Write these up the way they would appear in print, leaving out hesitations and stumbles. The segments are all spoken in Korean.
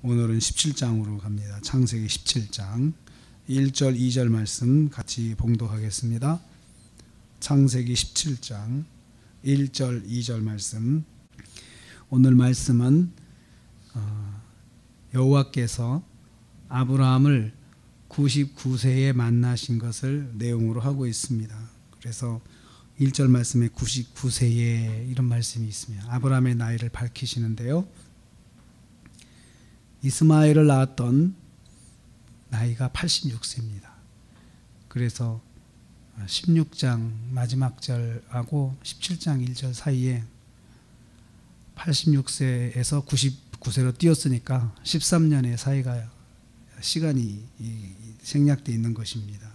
오늘은 17장으로 갑니다. 창세기 17장 1절 2절 말씀 같이 봉독하겠습니다. 창세기 17장 1절 2절 말씀. 오늘 말씀은 여호와께서 아브라함을 99세에 만나신 것을 내용으로 하고 있습니다. 그래서 1절 말씀에 99세에 이런 말씀이 있습니다. 아브라함의 나이를 밝히시는데요, 이스마엘을 낳았던 나이가 86세입니다. 그래서 16장 마지막 절하고 17장 1절 사이에 86세에서 99세로 뛰었으니까 13년의 사이가 시간이 생략되어 있는 것입니다.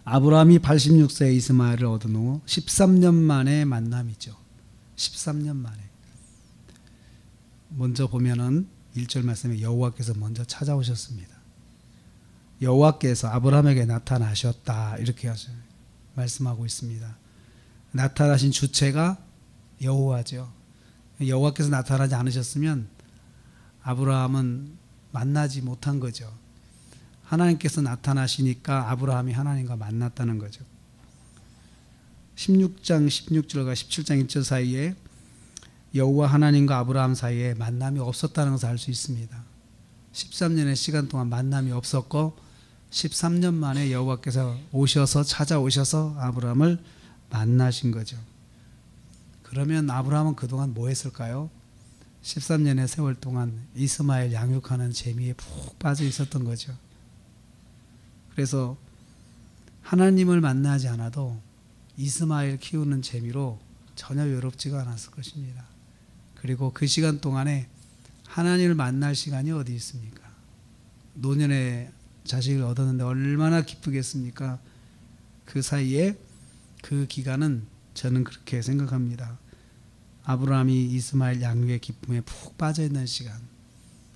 아브라함이 86세에 이스마엘을 얻은 후 13년 만에 만남이죠. 13년 만에. 먼저 보면은 1절 말씀에 여호와께서 먼저 찾아오셨습니다. 여호와께서 아브라함에게 나타나셨다, 이렇게 말씀하고 있습니다. 나타나신 주체가 여호와죠. 여호와께서 나타나지 않으셨으면 아브라함은 만나지 못한 거죠. 하나님께서 나타나시니까 아브라함이 하나님과 만났다는 거죠. 16장 16절과 17장 1절 사이에 여호와 하나님과 아브라함 사이에 만남이 없었다는 것을 알 수 있습니다. 13년의 시간 동안 만남이 없었고 13년 만에 여호와께서 찾아오셔서 아브라함을 만나신 거죠. 그러면 아브라함은 그동안 뭐 했을까요? 13년의 세월 동안 이스마엘 양육하는 재미에 푹 빠져 있었던 거죠. 그래서 하나님을 만나지 않아도 이스마엘 키우는 재미로 전혀 외롭지가 않았을 것입니다. 그리고 그 시간 동안에 하나님을 만날 시간이 어디 있습니까? 노년에 자식을 얻었는데 얼마나 기쁘겠습니까? 그 사이에 그 기간은 저는 그렇게 생각합니다. 아브라함이 이스마엘 양육의 기쁨에 푹 빠져있는 시간,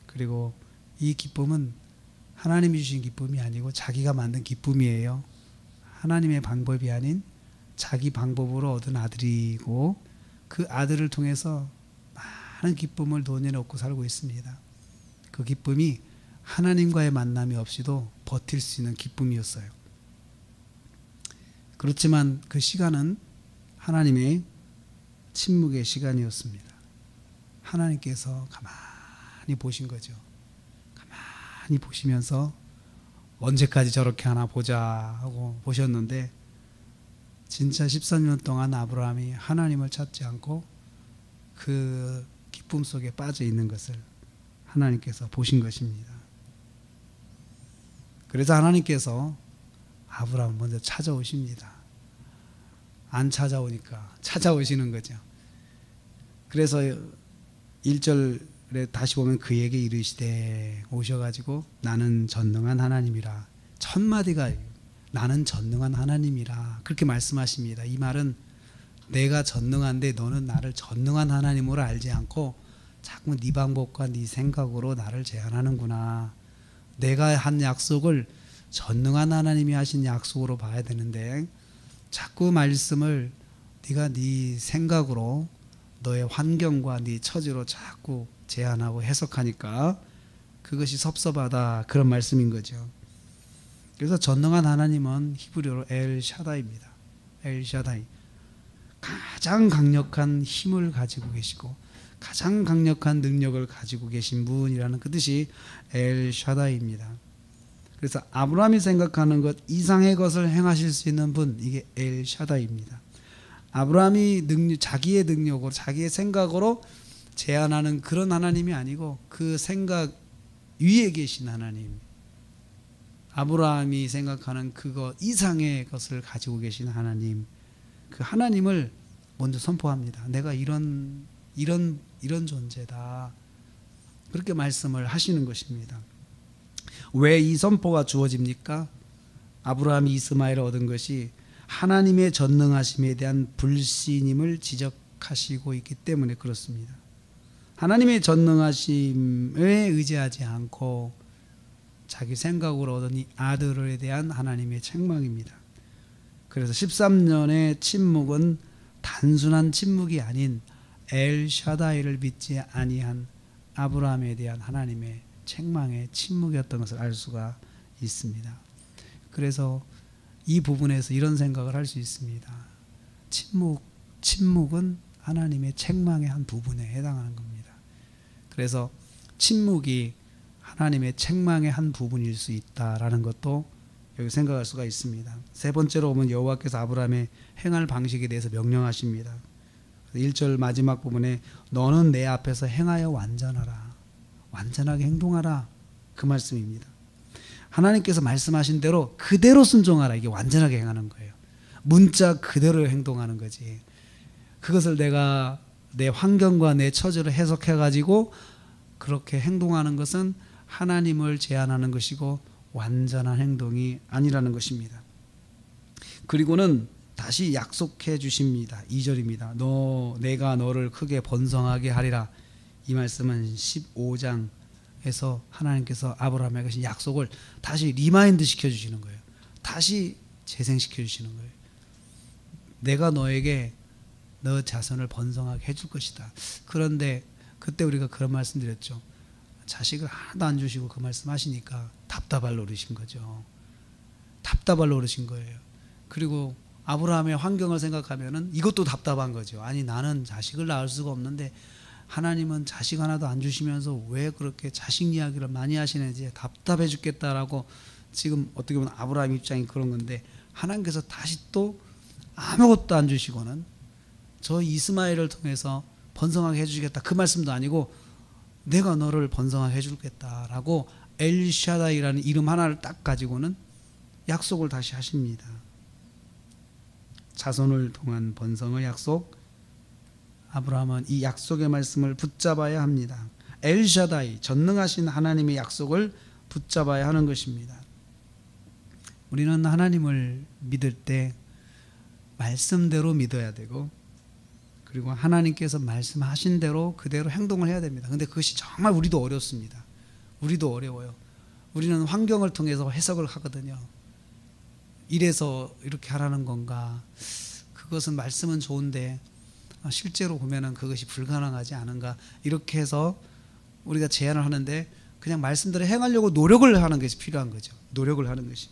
그리고 이 기쁨은 하나님이 주신 기쁨이 아니고 자기가 만든 기쁨이에요. 하나님의 방법이 아닌 자기 방법으로 얻은 아들이고, 그 아들을 통해서 많은 기쁨을 노년에 얻고 살고 있습니다. 그 기쁨이 하나님과의 만남이 없이도 버틸 수 있는 기쁨이었어요. 그렇지만 그 시간은 하나님의 침묵의 시간이었습니다. 하나님께서 가만히 보신 거죠. 가만히 보시면서 언제까지 저렇게 하나 보자 하고 보셨는데, 진짜 13년 동안 아브라함이 하나님을 찾지 않고 그 기쁨 속에 빠져 있는 것을 하나님께서 보신 것입니다. 그래서 하나님께서 아브라함을 먼저 찾아오십니다. 안 찾아오니까 찾아오시는 거죠. 그래서 1절에 다시 보면 그에게 이르시되, 오셔가지고 나는 전능한 하나님이라. 첫 마디가 나는 전능한 하나님이라, 그렇게 말씀하십니다. 이 말은 내가 전능한데 너는 나를 전능한 하나님으로 알지 않고 자꾸 네 방법과 네 생각으로 나를 제한하는구나. 내가 한 약속을 전능한 하나님이 하신 약속으로 봐야 되는데 자꾸 말씀을 네가 네 생각으로, 너의 환경과 네 처지로 자꾸 제한하고 해석하니까 그것이 섭섭하다, 그런 말씀인 거죠. 그래서 전능한 하나님은 히브리어로 엘샤다이입니다. 엘샤다이. 가장 강력한 힘을 가지고 계시고 가장 강력한 능력을 가지고 계신 분이라는 그 뜻이 엘샤다이입니다. 그래서 아브라함이 생각하는 것 이상의 것을 행하실 수 있는 분, 이게 엘샤다이입니다. 아브라함이 자기의 능력으로, 자기의 생각으로 제한하는 그런 하나님이 아니고 그 생각 위에 계신 하나님, 아브라함이 생각하는 그거 이상의 것을 가지고 계신 하나님, 그 하나님을 먼저 선포합니다. 내가 이런 존재다, 그렇게 말씀을 하시는 것입니다. 왜 이 선포가 주어집니까? 아브라함이 이스마엘을 얻은 것이 하나님의 전능하심에 대한 불신임을 지적하시고 있기 때문에 그렇습니다. 하나님의 전능하심에 의지하지 않고 자기 생각으로 얻은 이 아들에 대한 하나님의 책망입니다. 그래서 13년의 침묵은 단순한 침묵이 아닌 엘샤다이를 믿지 아니한 아브라함에 대한 하나님의 책망의 침묵이었던 것을 알 수가 있습니다. 그래서 이 부분에서 이런 생각을 할 수 있습니다. 침묵은 하나님의 책망의 한 부분에 해당하는 겁니다. 그래서 침묵이 하나님의 책망의 한 부분일 수 있다라는 것도 여기 생각할 수가 있습니다. 세 번째로 보면 여호와께서 아브라함의 행할 방식에 대해서 명령하십니다. 1절 마지막 부분에 너는 내 앞에서 행하여 완전하라. 완전하게 행동하라. 그 말씀입니다. 하나님께서 말씀하신 대로 그대로 순종하라. 이게 완전하게 행하는 거예요. 문자 그대로 행동하는 거지. 그것을 내가 내 환경과 내 처지를 해석해 가지고 그렇게 행동하는 것은 하나님을 제한하는 것이고 완전한 행동이 아니라는 것입니다. 그리고는 다시 약속해 주십니다. 2절입니다. 내가 너를 크게 번성하게 하리라. 이 말씀은 15장에서 하나님께서 아브라함에게 하신 약속을 다시 리마인드 시켜주시는 거예요. 다시 재생시켜 주시는 거예요. 내가 너에게 너 자손을 번성하게 해줄 것이다. 그런데 그때 우리가 그런 말씀 드렸죠. 자식을 하나도 안 주시고 그 말씀 하시니까 답답할 노릇인 거죠. 답답할 노릇인 거예요. 그리고 아브라함의 환경을 생각하면은 이것도 답답한 거죠. 아니 나는 자식을 낳을 수가 없는데 하나님은 자식 하나도 안 주시면서 왜 그렇게 자식 이야기를 많이 하시는지 답답해 죽겠다라고 지금 어떻게 보면 아브라함 입장이 그런 건데 하나님께서 다시 또 아무것도 안 주시고는 저 이스마엘을 통해서 번성하게 해주시겠다 그 말씀도 아니고 내가 너를 번성하게 해주겠다라고 엘샤다이라는 이름 하나를 딱 가지고는 약속을 다시 하십니다. 자손을 통한 번성의 약속. 아브라함은 이 약속의 말씀을 붙잡아야 합니다. 엘샤다이 전능하신 하나님의 약속을 붙잡아야 하는 것입니다. 우리는 하나님을 믿을 때 말씀대로 믿어야 되고 그리고 하나님께서 말씀하신 대로 그대로 행동을 해야 됩니다. 그런데 그것이 정말 우리도 어렵습니다. 우리도 어려워요. 우리는 환경을 통해서 해석을 하거든요. 이래서 이렇게 하라는 건가? 그것은 말씀은 좋은데 실제로 보면은 그것이 불가능하지 않은가? 이렇게 해서 우리가 제안을 하는데 그냥 말씀대로 행하려고 노력을 하는 것이 필요한 거죠. 노력을 하는 것이.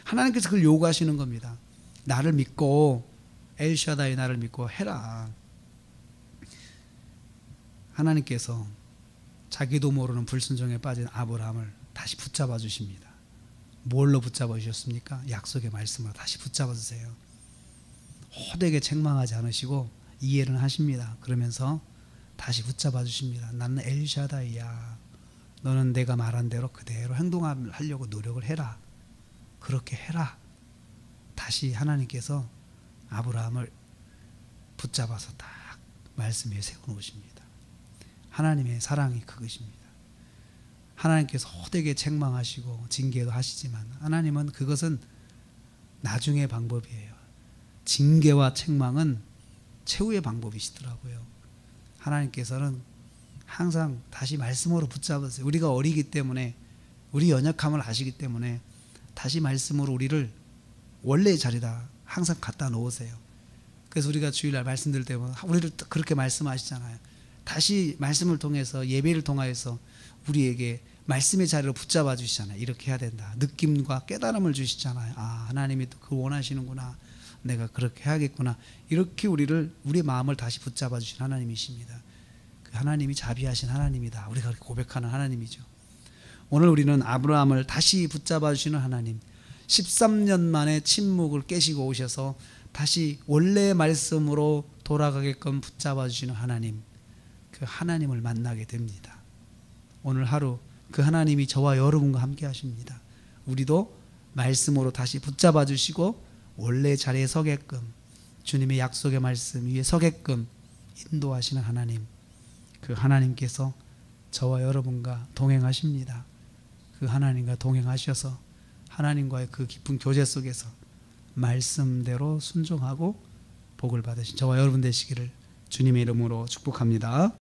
하나님께서 그걸 요구하시는 겁니다. 나를 믿고 엘샤다이 나를 믿고 해라. 하나님께서 자기도 모르는 불순종에 빠진 아브라함을 다시 붙잡아 주십니다. 뭘로 붙잡아 주셨습니까? 약속의 말씀으로 다시 붙잡아 주세요. 호되게 책망하지 않으시고 이해를 하십니다. 그러면서 다시 붙잡아 주십니다. 나는 엘샤다이야. 너는 내가 말한 대로 그대로 행동하려고 노력을 해라. 그렇게 해라. 다시 하나님께서 아브라함을 붙잡아서 딱 말씀 위에 세워놓으십니다. 하나님의 사랑이 그것입니다. 하나님께서 호되게 책망하시고 징계도 하시지만 하나님은 그것은 나중의 방법이에요. 징계와 책망은 최후의 방법이시더라고요. 하나님께서는 항상 다시 말씀으로 붙잡으세요. 우리가 어리기 때문에 우리 연약함을 아시기 때문에 다시 말씀으로 우리를 원래의 자리다 항상 갖다 놓으세요. 그래서 우리가 주일날 말씀드릴 때 보면 우리를 그렇게 말씀하시잖아요. 다시 말씀을 통해서 예배를 통하여서 우리에게 말씀의 자리로 붙잡아 주시잖아요. 이렇게 해야 된다. 느낌과 깨달음을 주시잖아요. 아, 하나님이 또 그걸 원하시는구나. 내가 그렇게 해야겠구나. 이렇게 우리의 마음을 다시 붙잡아 주신 하나님이십니다. 그 하나님이 자비하신 하나님이다. 우리가 그렇게 고백하는 하나님이죠. 오늘 우리는 아브라함을 다시 붙잡아 주시는 하나님, 13년 만에 침묵을 깨시고 오셔서 다시 원래의 말씀으로 돌아가게끔 붙잡아 주시는 하나님, 그 하나님을 만나게 됩니다. 오늘 하루 그 하나님이 저와 여러분과 함께 하십니다. 우리도 말씀으로 다시 붙잡아 주시고 원래 자리에 서게끔, 주님의 약속의 말씀 위에 서게끔 인도하시는 하나님, 그 하나님께서 저와 여러분과 동행하십니다. 그 하나님과 동행하셔서 하나님과의 그 깊은 교제 속에서 말씀대로 순종하고 복을 받으신 저와 여러분 되시기를 주님의 이름으로 축복합니다.